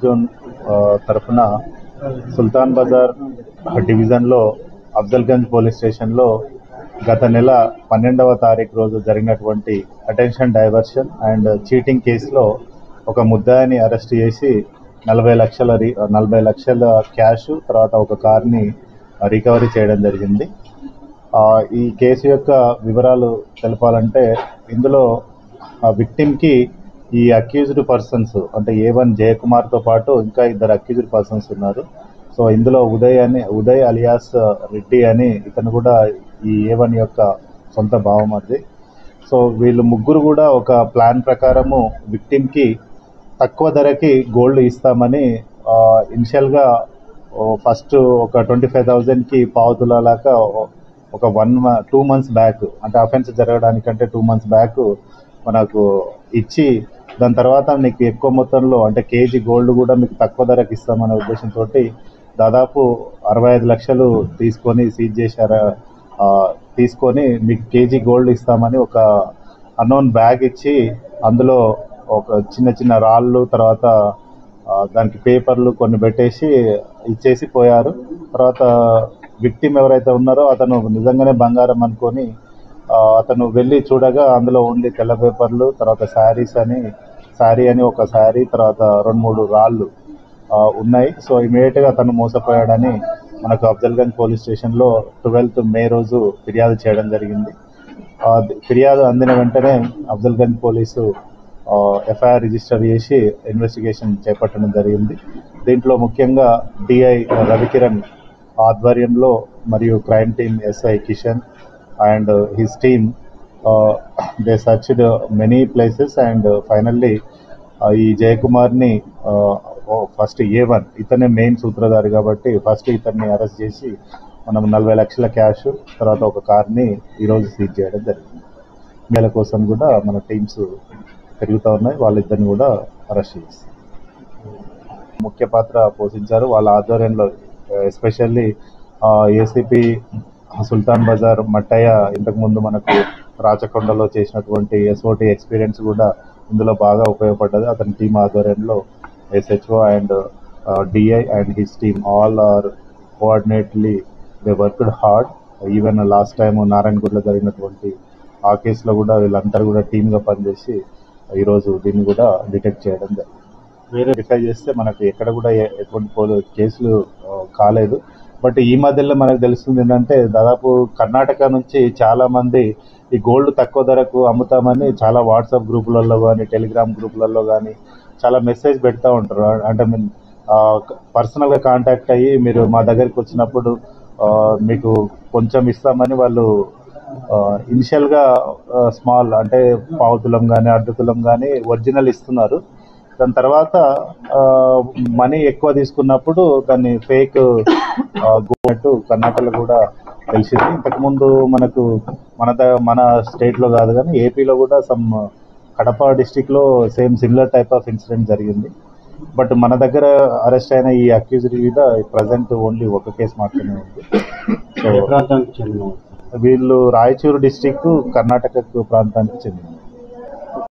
Zone తరఫున సుల్తాన్ బజార్ డివిజన్లో Afzalgunj police స్టేషన్లో గత నెల 12వ తారీఖు రోజు జరిగినటువంటి అటెన్షన్ డైవర్షన్ అండ్ చీటింగ్ కేసులో ఒక ముద్దాయిని అరెస్ట్ చేసి 40 లక్షల క్యాష్ తర్వాత ఒక కార్ని రికవరీ చేయడం జరిగింది. ఈ కేసు యొక్క వివరాలు తెలపాలంటే ఇందులో విక్టిమ్కి ఈ అక్యూజ్డ్ పర్సన్స్ అంటే A1 జయకుమార్తో పాటు ఇంకా 2 అక్యూజ్డ్ పర్సన్స్ ఉన్నారు. సో ఇందులో ఉదయ్ అలియాస్ రెడ్డి అని ఇతను కూడా ఈ A1 యొక్క సొంత బావమరిది. సో వీళ్ళు ముగ్గురు కూడా ఒక ప్లాన్ ప్రకారము విక్టిమ్కి తక్కువ ధరకి గోల్డ్ ఇస్తామని ఇనిషియల్గా ఫస్ట్ ఒక 25,000కి పావుతులాక ఒక 2 months బ్యాక్ అంటే అఫెన్స్ జరగడానికంటే 2 months బ్యాక్ మనకు ఇచ్చి దాని తర్వాత నీకు ఎక్కువ మొత్తంలో అంటే కేజీ గోల్డ్ కూడా మీకు తక్కువ ధరకి ఇస్తామనే ఉద్దేశంతో దాదాపు 65 లక్షలు తీసుకొని సీజ్ చేశారు. తీసుకొని మీకు కేజీ గోల్డ్ ఇస్తామని ఒక అన్నోన్ బ్యాగ్ ఇచ్చి అందులో ఒక చిన్న రాళ్ళు తర్వాత దానికి పేపర్లు కొన్ని పెట్టేసి ఇచ్చేసి పోయారు. తర్వాత విక్టిమ్ ఎవరైతే ఉన్నారో అతను నిజంగానే బంగారం అనుకొని అతను వెళ్ళి చూడగా అందులో ఓన్లీ తెల్ల పేపర్లు తర్వాత శారీ అని ఒక శారీ తర్వాత 2-3 రాళ్ళు ఉన్నాయి. సో ఇమీడియట్గా అతను మోసపోయాడని మనకు అఫ్జల్గంజ్ పోలీస్ స్టేషన్లో 12th మే రోజు ఫిర్యాదు చేయడం జరిగింది. ఫిర్యాదు అందిన వెంటనే అఫ్జల్గంజ్ పోలీసు FIR రిజిస్టర్ చేసి ఇన్వెస్టిగేషన్ చేపట్టడం జరిగింది. దీంట్లో ముఖ్యంగా DI రవికిరణ్ ఆధ్వర్యంలో మరియు crime team SI Kishan and his team they searched many places and finally ఈ జయకుమార్ని ఫస్ట్ A1 ఇతనే మెయిన్ సూత్రధారి కాబట్టి ఫస్ట్ ఇతన్ని అరెస్ట్ చేసి మనం 40 లక్షల క్యాష్ తర్వాత ఒక కార్ని ఈరోజు సీజ్ చేయడం జరిగింది. వీళ్ళ కోసం కూడా మన టీమ్స్ పెరుగుతూ ఉన్నాయి. వాళ్ళిద్దరిని కూడా అరెస్ట్ చేసి ముఖ్య పాత్ర పోషించారు. వాళ్ళ ఆధ్వర్యంలో ఎస్పెషల్లీ ACP సుల్తాన్ బజార్ మట్టయ్య ఇంతకుముందు మనకు రాచకొండలో చేసినటువంటి SOT ఎక్స్పీరియన్స్ కూడా ఇందులో బాగా ఉపయోగపడ్డది. అతని టీం ఆధ్వర్యంలో SHO and DI and his team all are coordinately they worked hard. Even last time నారాయణగూడలో జరిగినటువంటి ఆ కేసులో కూడా వీళ్ళందరూ కూడా టీమ్గా పనిచేసి ఈరోజు దీన్ని కూడా డిటెక్ట్ చేయడం జరిగింది. వెరిఫై చేస్తే మనకు ఎక్కడ కూడా ఎటువంటి కేసులు కాలేదు. బట్ ఈ మధ్యలో మనకు తెలుస్తుంది ఏంటంటే దాదాపు కర్ణాటక నుంచి చాలామంది ఈ గోల్డ్ తక్కువ ధరకు అమ్ముతామని చాలా వాట్సాప్ గ్రూపులలో కానీ టెలిగ్రామ్ గ్రూపులలో కానీ చాలా మెసేజ్ పెడతా ఉంటారు. అంటే పర్సనల్గా కాంటాక్ట్ అయ్యి మీరు మా దగ్గరికి వచ్చినప్పుడు మీకు కొంచెం ఇస్తామని వాళ్ళు ఇనిషియల్గా స్మాల్ అంటే పావుతులం కానీ అర్ధతులం కానీ ఒరిజినల్ ఇస్తున్నారు. దాని తర్వాత మనీ ఎక్కువ తీసుకున్నప్పుడు దాన్ని ఫేక్ గోల్డ్ కర్ణాటకలో కూడా తెలిసింది. ఇంతకుముందు మనకు మన స్టేట్లో కాదు కానీ ఏపీలో కూడా కడప డిస్టిక్లో same similar type of incident జరిగింది. బట్ మన దగ్గర అరెస్ట్ అయిన ఈ అక్యూజ్డ్ మీద ప్రజెంట్ ఓన్లీ ఒక కేసు మాత్రమే ఉంది. సో వీళ్ళు రాయచూరు డిస్టిక్ కర్ణాటక ప్రాంతానికి చెందింది.